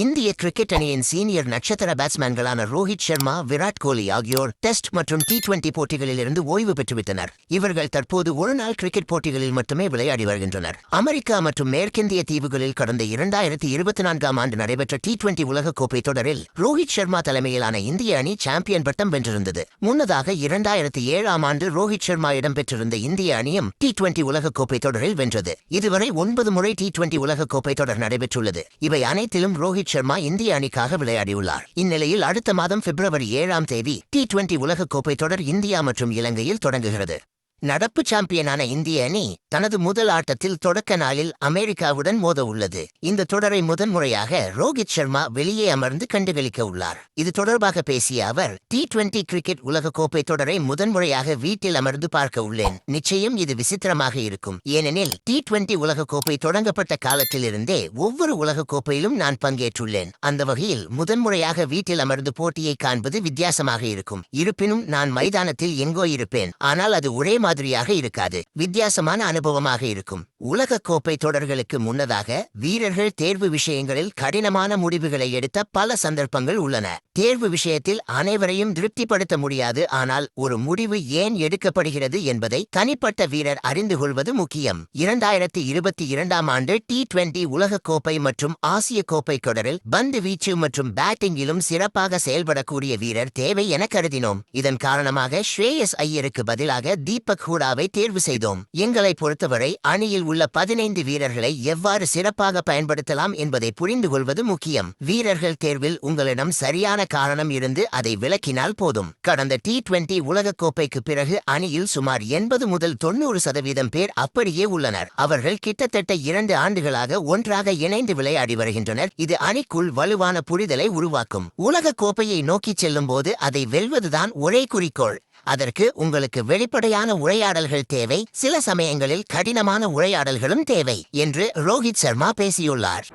இந்திய கிரிக்கெட் அணியின் சீனியர் நட்சத்திர பேட்ஸ்மேன்களான ரோஹித் சர்மா, விராட் கோலி ஆகியோர் டெஸ்ட் மற்றும் T20 போட்டிகளிலிருந்து ஓய்வு பெற்றுவிட்டனர். இவர்கள் தற்போது ஒருநாள் கிரிக்கெட் போட்டிகளில் மட்டுமே விளையாடி வருகின்றனர். அமெரிக்கா மற்றும் மேற்கிந்திய தீவுகளில் கடந்த 2024ஆம் ஆண்டு நடைபெற்ற T20 உலகக்கோப்பை தொடரில் ரோஹித் சர்மா தலைமையிலான இந்திய அணி சாம்பியன் பட்டம் வென்றிருந்தது. முன்னதாக 2007ஆம் ஆண்டு ரோஹித் சர்மா இடம்பெற்றிருந்த இந்திய அணியும் T20 உலகக்கோப்பை தொடரில் வென்றது. இதுவரை 9 முறை T20 உலகக்கோப்பை தொடர் நடைபெற்றுள்ளது. இவை அனைத்திலும் ரோஹித் சர்மா இந்திய அணிக்காக விளையாடியுள்ளார். இந்நிலையில் அடுத்த மாதம் பிப்ரவரி 7ஆம் தேதி T20 உலகக்கோப்பை தொடர் இந்தியா மற்றும் இலங்கையில் தொடங்குகிறது. நடப்பு சாம்பியனான இந்திய அணி தனது முதல் ஆட்டத்தில் தொடக்க நாளில் அமெரிக்காவுடன் மோத உள்ளது. இந்த தொடரை முதன்முறையாக ரோஹித் சர்மா வெளியே அமர்ந்து கண்டுகளிக்க உள்ளார். இது தொடர்பாக பேசிய அவர், T20 கிரிக்கெட் உலகக்கோப்பை தொடரை முதன்முறையாக வீட்டில் அமர்ந்து பார்க்க உள்ளேன். நிச்சயம் இது விசித்திரமாக இருக்கும். ஏனெனில் T20 உலகக்கோப்பை தொடங்கப்பட்ட காலத்திலிருந்தே ஒவ்வொரு உலகக்கோப்பையிலும் நான் பங்கேற்றுள்ளேன். அந்த வகையில் முதன்முறையாக வீட்டில் அமர்ந்து போட்டியை காண்பது வித்தியாசமாக இருக்கும். இருப்பினும் நான் மைதானத்தில் எங்கோ இருப்பேன். ஆனால் அது ஒரே மாதிரியாக இருக்காது. வித்தியாசமான அனுபவமாக இருக்கும். உலக கோப்பை தொடர்களுக்கு முன்னதாக வீரர்கள் தேர்வு விஷயங்களில் கடினமான முடிவுகளை எடுத்த பல சந்தர்ப்பங்கள் உள்ளன. தேர்வு விஷயத்தில் அனைவரையும் திருப்திப்படுத்த முடியாது. ஆனால் ஒரு முடிவு ஏன் எடுக்கப்படுகிறது என்பதை தனிப்பட்ட வீரர் அறிந்து கொள்வது முக்கியம். 2022ஆம் ஆண்டு T20 உலகக்கோப்பை மற்றும் ஆசிய கோப்பை தொடரில் பந்து வீச்சு மற்றும் பேட்டிங்கிலும் சிறப்பாக செயல்படக்கூடிய வீரர் தேவை என கருதினோம். இதன் காரணமாக ஸ்ரேயஸ் ஐயருக்கு பதிலாக தீபக் ஹூடாவை தேர்வு செய்தோம். எங்களை பொறுத்தவரை அணியில் உள்ள 15 வீரர்களை எவ்வாறு சிறப்பாக பயன்படுத்தலாம் என்பதை புரிந்து கொள்வது முக்கியம். வீரர்கள் தேர்வில் உங்களிடம் சரியான காரணம் இருந்து அதை விளக்கினால் போதும். கடந்த T20 உலகக்கோப்பைக்கு பிறகு அணியில் சுமார் 80 முதல் 90% பேர் அப்படியே உள்ளனர். அவர்கள் கிட்டத்தட்ட 2 ஆண்டுகளாக ஒன்றாக இணைந்து விளையாடி வருகின்றனர். இது அணிக்குள் வலுவான புரிதலை உருவாக்கும். உலகக்கோப்பையை நோக்கிச் செல்லும் போது அதை வெல்வதுதான் ஒரே குறிக்கோள். அதற்கு உங்களுக்கு வெளிப்படையான உரையாடல்கள் தேவை. சில சமயங்களில் கடினமான உரையாடல்களும் தேவை என்று ரோஹித் சர்மா பேசியுள்ளார்.